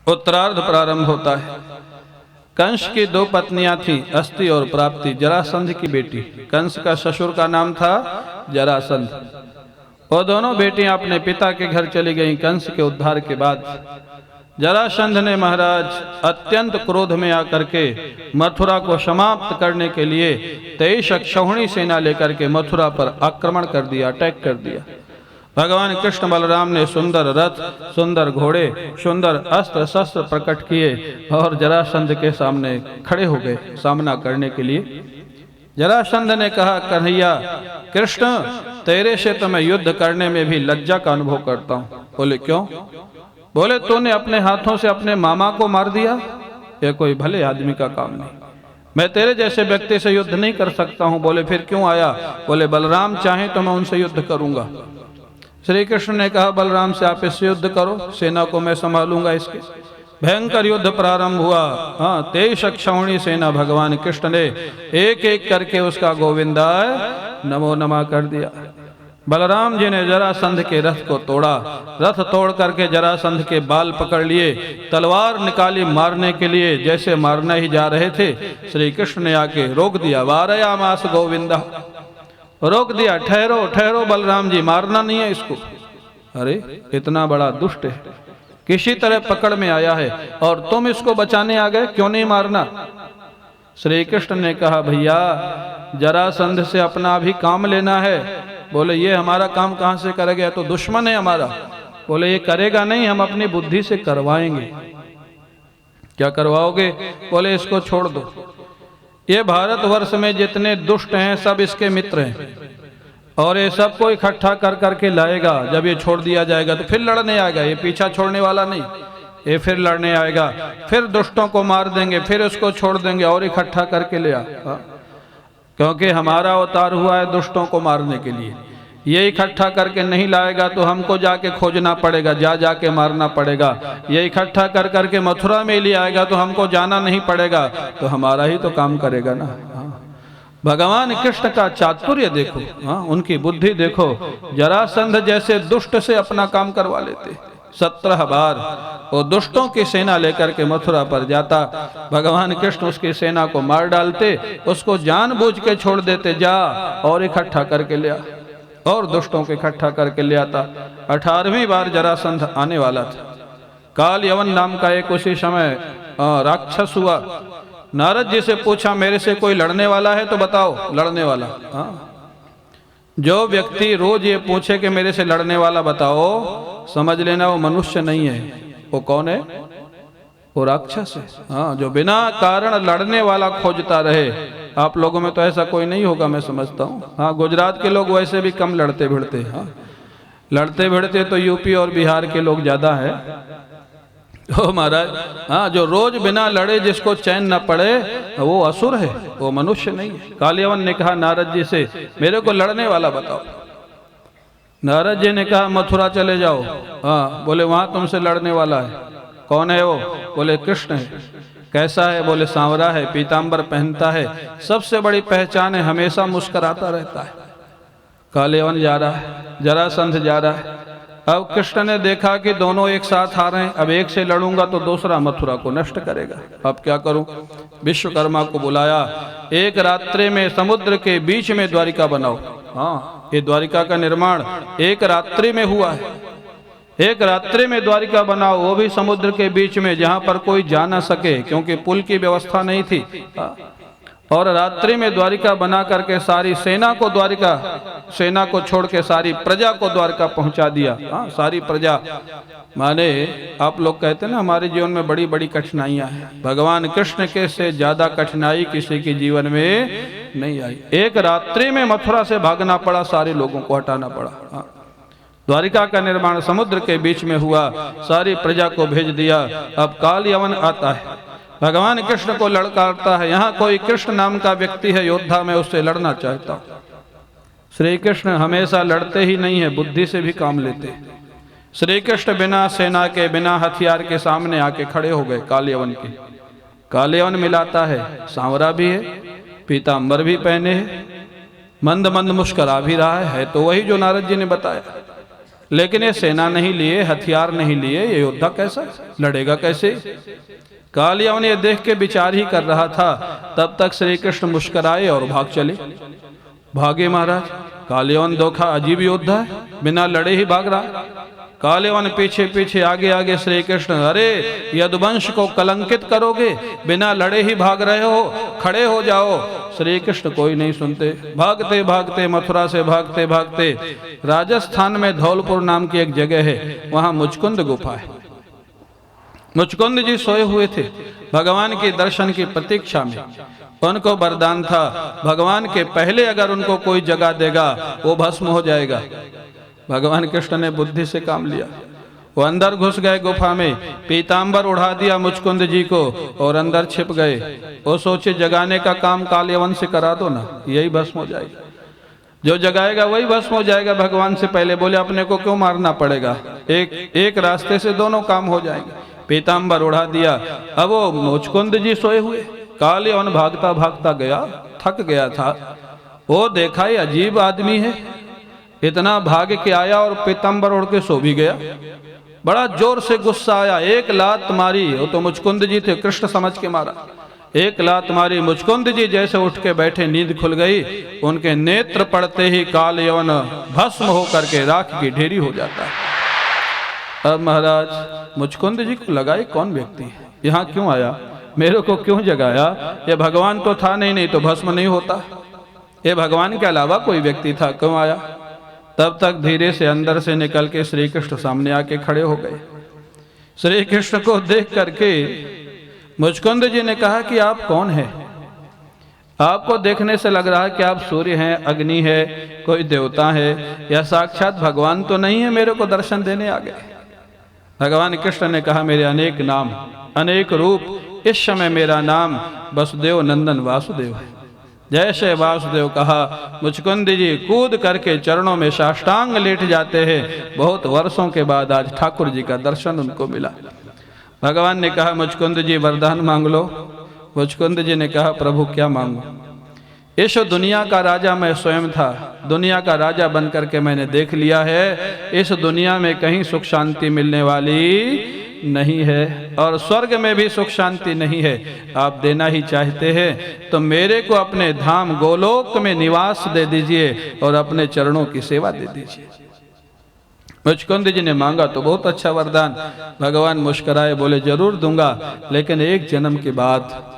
उत्तरार्ध प्रारंभ होता है। कंस की दो पत्नियां थीं, अस्ति और प्राप्ति, जरासंध की बेटी। कंस का ससुर का नाम था जरासंध। वो दोनों बेटियां अपने पिता के घर चली गईं कंस के उद्धार के बाद। जरासंध ने महाराज अत्यंत क्रोध में आकर के मथुरा को समाप्त करने के लिए 23 अक्षौहिणी सेना लेकर के मथुरा पर आक्रमण कर दिया, अटैक कर दिया। भगवान कृष्ण बलराम ने सुंदर रथ, सुंदर घोड़े, सुंदर अस्त्र शस्त्र प्रकट किए और जरासंध के सामने खड़े हो गए सामना करने के लिए। जरासंध ने कहा, कन्हैया कृष्ण, तेरे से तो मैं युद्ध करने में भी लज्जा का अनुभव करता हूँ। बोले क्यों? बोले तूने अपने हाथों से अपने मामा को मार दिया, यह कोई भले आदमी का काम नहीं। मैं तेरे जैसे व्यक्ति से युद्ध नहीं कर सकता हूँ। बोले फिर क्यों आया? बोले बलराम चाहे तो मैं उनसे युद्ध करूंगा। श्री कृष्ण ने कहा, बलराम से आप इससे युद्ध करो, सेना को मैं संभालूंगा। इसके भयंकर युद्ध प्रारंभ हुआ। 23 अक्षौहिणी सेना भगवान कृष्ण ने एक एक करके उसका गोविंदाय नमो नमः कर दिया। बलराम जी ने जरासंध के रथ को तोड़ा, रथ तोड़ करके जरासंध के बाल पकड़ लिए, तलवार निकाली मारने के लिए। जैसे मारना ही जा रहे थे, श्री कृष्ण ने आके रोक दिया। वारयामास गोविंदा, रोक दिया, ठहरो ठहरो बलराम जी, मारना नहीं है इसको। अरे इतना बड़ा दुष्ट है, किसी तरह पकड़ में आया है और तुम इसको बचाने आ गए, क्यों नहीं मारना? श्री कृष्ण ने कहा, भैया जरासंध से अपना भी काम लेना है। बोले ये हमारा काम कहां से करेगा, तो दुश्मन है हमारा। बोले ये करेगा नहीं, हम अपनी बुद्धि से करवाएंगे। क्या करवाओगे? बोले इसको छोड़ दो। ये भारतवर्ष में जितने दुष्ट हैं सब इसके मित्र हैं और ये सबको इकट्ठा कर करके लाएगा। जब ये छोड़ दिया जाएगा तो फिर लड़ने आएगा, ये पीछा छोड़ने वाला नहीं, ये फिर लड़ने आएगा, फिर दुष्टों को मार देंगे, फिर उसको छोड़ देंगे और इकट्ठा करके ले आ। क्योंकि हमारा अवतार हुआ है दुष्टों को मारने के लिए। ये इकट्ठा करके नहीं लाएगा तो हमको जाके खोजना पड़ेगा, जा जाके मारना पड़ेगा। ये इकट्ठा कर करके मथुरा में ले आएगा तो हमको जाना नहीं पड़ेगा, तो हमारा ही तो काम करेगा ना। भगवान कृष्ण का चातुर्य देखो, उनकी बुद्धि देखो। जरासंध जैसे दुष्ट से अपना काम करवा लेते। 17 बार वो दुष्टों की सेना लेकर के मथुरा पर जाता, भगवान कृष्ण उसकी सेना को मार डालते, उसको जानबूझ के छोड़ देते, जा और इकट्ठा करके ले आ, और दुष्टों को इकट्ठा करके ले आता। 18वीं बार जरासंध आने वाला था। काल यवन नाम का एक उसी समय राक्षस हुआ। नारद जी से पूछा, मेरे से कोई लड़ने वाला है तो बताओ, लड़ने वाला। जो व्यक्ति रोज ये पूछे कि मेरे से लड़ने वाला बताओ, समझ लेना वो मनुष्य नहीं है। वो कौन है? वो राक्षस है। जो बिना कारण लड़ने वाला खोजता रहे। आप लोगों में तो ऐसा कोई नहीं होगा, मैं समझता हूँ। गुजरात के लोग वैसे भी कम लड़ते भिड़ते। लड़ते भिड़ते तो यूपी और बिहार के लोग ज्यादा है। तो महाराज जो रोज बिना लड़े जिसको चैन न पड़े वो असुर है, वो मनुष्य नहीं है। कालियवन ने कहा नारद जी से, मेरे को लड़ने वाला बताओ। नारद जी ने कहा मथुरा चले जाओ। बोले वहां तुमसे लड़ने वाला है। कौन है वो? बोले कृष्ण है। कैसा है? बोले सांवरा है, पीतांबर पहनता है, सबसे बड़ी पहचान है, हमेशा मुस्कुराता रहता है। कालियवन जा रहा है, जरासंध जा रहा है। अब कृष्ण ने देखा कि दोनों एक साथ आ रहे हैं, अब एक से लड़ूंगा तो दूसरा मथुरा को नष्ट करेगा। अब क्या करूं? विश्वकर्मा को बुलाया। एक रात्रि में समुद्र के बीच में द्वारिका बनाओ। ये द्वारिका का निर्माण एक रात्रि में हुआ है। एक रात्रि में द्वारिका बनाओ, वो भी समुद्र के बीच में, जहां पर कोई जा ना सके, क्योंकि पुल की व्यवस्था नहीं थी। और रात्रि में द्वारिका बना करके सारी सेना को, द्वारिका सेना को छोड़ के सारी प्रजा को द्वारका पहुंचा दिया। सारी प्रजा माने आप लोग कहते हैं ना हमारे जीवन में बड़ी बड़ी कठिनाइयां हैं, भगवान कृष्ण के से ज्यादा कठिनाई किसी के जीवन में नहीं आई। एक रात्रि में मथुरा से भागना पड़ा, सारे लोगों को हटाना पड़ा। द्वारिका का निर्माण समुद्र के बीच में हुआ, सारी प्रजा को भेज दिया। अब काल यवन आता है, भगवान कृष्ण को लड़काता है। यहाँ कोई कृष्ण नाम का व्यक्ति है योद्धा, मैं उससे लड़ना चाहता हूँ। श्री कृष्ण हमेशा लड़ते ही नहीं है, बुद्धि से भी काम लेते। श्री कृष्ण बिना सेना के, बिना हथियार के सामने आके खड़े हो गए कालियवन के। कालियवन मिलाता है, सांवरा भी है, पीतांबर भी पहने है, मंद मंद मुस्कुरा भी रहा है तो वही जो नारद जी ने बताया। लेकिन ये सेना नहीं लिए, हथियार नहीं लिए, ये योद्धा कैसा लड़ेगा कैसे? काल यवन ये देख के विचार ही कर रहा था, तब तक श्री कृष्ण मुस्कुराए और भाग चले। भागे महाराज। काल यवन देखा अजीब योद्धा है, बिना लड़े ही भाग रहा। काल यवन पीछे पीछे, आगे आगे श्री कृष्ण। अरे यदुवंश को कलंकित करोगे, बिना लड़े ही भाग रहे हो, खड़े हो जाओ। श्री कृष्ण कोई नहीं सुनते। भागते भागते, मथुरा से भागते भागते, राजस्थान में धौलपुर नाम की एक जगह है, वहां मुचकुंद गुफा है। मुचकुंद जी सोए हुए थे भगवान के दर्शन की प्रतीक्षा में। उनको वरदान था, भगवान के पहले अगर उनको कोई जगा देगा वो भस्म हो जाएगा। भगवान कृष्ण ने बुद्धि से काम लिया। वो अंदर घुस गए गुफा में, पीतांबर उड़ा दिया मुचकुंद जी को और अंदर छिप गए। वो सोचे जगाने का काम काल यवन से करा दो ना, यही भस्म हो जाएगा। जो जगाएगा वही भस्म हो जाएगा। भगवान से पहले बोले अपने को क्यों मारना पड़ेगा, एक रास्ते से दोनों काम हो जाएंगे। पीतांबर उड़ा दिया। अब वो मुचकुंद जी सोए हुए, काल यवन भागता भागता गया, थक गया था। वो देखा ये अजीब आदमी है, इतना भाग के आया और पीतांबर उड़ के सो भी गया। बड़ा जोर से गुस्सा आया, एक लात मारी। वो तो मुचकुंद जी थे, कृष्ण समझ के मारा। एक लात मारी, मुचकुंद जी जैसे उठ के बैठे, नींद खुल गई। उनके नेत्र पड़ते ही काल यवन भस्म होकर के राख की ढेरी हो जाता है। अब महाराज मुचकुंद जी को लगा कौन व्यक्ति है, यहाँ क्यों आया, मेरे को क्यों जगाया? ये भगवान तो था नहीं तो भस्म नहीं होता। ये भगवान के अलावा कोई व्यक्ति था, क्यों आया? तब तक धीरे से अंदर से निकल के श्री कृष्ण सामने आके खड़े हो गए। श्री कृष्ण को देख करके मुचकुंद जी ने कहा कि आप कौन हैं? आपको देखने से लग रहा है कि आप सूर्य हैं, अग्नि है, कोई देवता है, या साक्षात भगवान तो नहीं है, मेरे को दर्शन देने आ गए। भगवान कृष्ण ने कहा मेरे अनेक नाम, अनेक रूप। इस समय मेरा नाम वसुदेव नंदन वासुदेव है। जैसे वासुदेव कहा, मुचकुंद जी कूद करके चरणों में साष्टांग लेट जाते हैं। बहुत वर्षों के बाद आज ठाकुर जी का दर्शन उनको मिला। भगवान ने कहा मुचकुंद जी वरदान मांग लो। मुचकुंद जी ने कहा प्रभु क्या मांगू? इस दुनिया का राजा मैं स्वयं था, दुनिया का राजा बन करके मैंने देख लिया है, इस दुनिया में कहीं सुख शांति मिलने वाली नहीं है और स्वर्ग में भी सुख शांति नहीं है। आप देना ही चाहते हैं तो मेरे को अपने धाम गोलोक में निवास दे दीजिए और अपने चरणों की सेवा दे दीजिए। मुचकुंद जी ने मांगा तो बहुत अच्छा वरदान। भगवान मुस्कुराए, बोले जरूर दूंगा, लेकिन एक जन्म के बाद।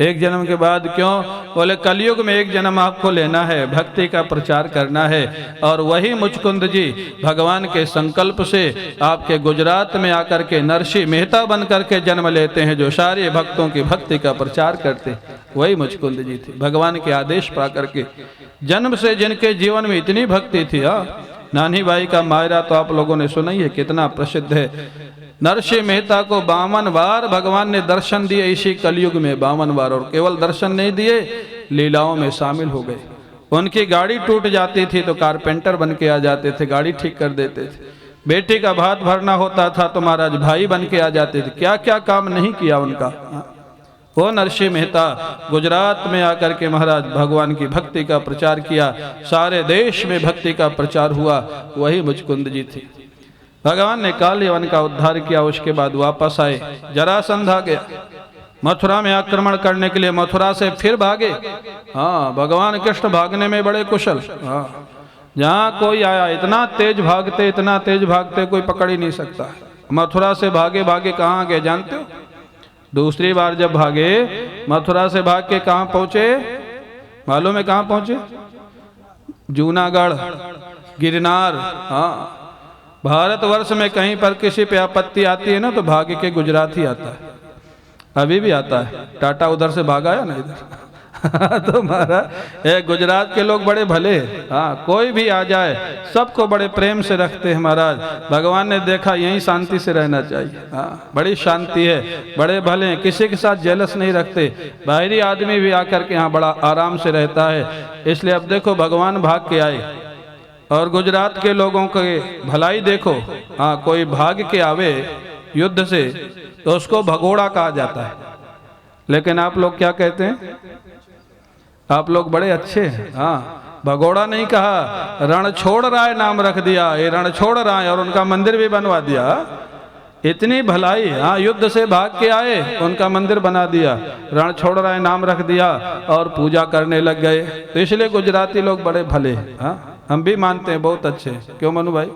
एक जन्म के बाद क्यों? बोले कलयुग में एक जन्म आपको लेना है, भक्ति का प्रचार करना है। और वही मुचकुंद जी भगवान के संकल्प से आपके गुजरात में आकर के नरसिंह मेहता बन करके जन्म लेते हैं, जो सारे भक्तों की भक्ति का प्रचार करते, वही मुचकुंद जी थे। भगवान के आदेश पा करके जन्म से जिनके जीवन में इतनी भक्ति थी। नानी बाई का मायरा तो आप लोगों ने सुना ही है, कितना प्रसिद्ध है। नरसिंह मेहता को 52 बार भगवान ने दर्शन दिए इसी कलयुग में, 52 बार। और केवल दर्शन नहीं दिए, लीलाओं में शामिल हो गए। उनकी गाड़ी टूट जाती थी तो कारपेंटर बन के आ जाते थे, गाड़ी ठीक कर देते थे। बेटी का भात भरना होता था तो महाराज भाई बन के आ जाते थे। क्या क्या काम नहीं किया उनका। वो नरसिंह मेहता गुजरात में आकर के महाराज भगवान की भक्ति का प्रचार किया, सारे देश में भक्ति का प्रचार हुआ, वही मुचकुंद जी थे। भगवान ने काल यवन का उद्धार किया। उसके बाद वापस आए, जरासंध आ गया मथुरा में आक्रमण करने के लिए, मथुरा से फिर भागे। हाँ, भगवान कृष्ण भागने में बड़े कुशल। हाँ, जहाँ कोई आया इतना तेज भागते, इतना तेज भागते कोई पकड़ ही नहीं सकता। मथुरा से भागे भागे कहाँ गए जानते हो? दूसरी बार जब भागे मथुरा से भाग के कहाँ पहुंचे मालूम है? कहाँ पहुंचे? जूनागढ़, गिरनार। हाँ, भारतवर्ष में कहीं पर किसी पे आपत्ति आती है ना तो भाग के गुजरात ही आता है। अभी भी आता है, टाटा उधर से भागा है ना इधर। तो महाराज गुजरात के लोग बड़े भले। हाँ, कोई भी आ जाए सबको बड़े प्रेम से रखते हैं महाराज। भगवान ने देखा यहीं शांति से रहना चाहिए। हाँ, बड़ी शांति है, बड़े भले हैं, किसी के साथ जेलस नहीं रखते। बाहरी आदमी भी आकर के यहाँ बड़ा आराम से रहता है। इसलिए अब देखो भगवान भाग के आए और गुजरात के लोगों के भलाई देखो। हाँ, कोई भाग के आवे युद्ध से तो उसको भगोड़ा कहा जाता है, लेकिन आप लोग क्या कहते हैं? आप लोग बड़े अच्छे हैं। हाँ, भगोड़ा नहीं कहा, रण छोड़ राय नाम रख दिया। ये रण छोड़ राय, और उनका मंदिर भी बनवा दिया। इतनी भलाई। हाँ, युद्ध से भाग के आए, उनका मंदिर बना दिया, रण छोड़ राय नाम रख दिया और पूजा करने लग गए। तो इसलिए गुजराती लोग बड़े भले। हाँ, हम भी मानते हैं बहुत अच्छे। क्यों मनु भाई?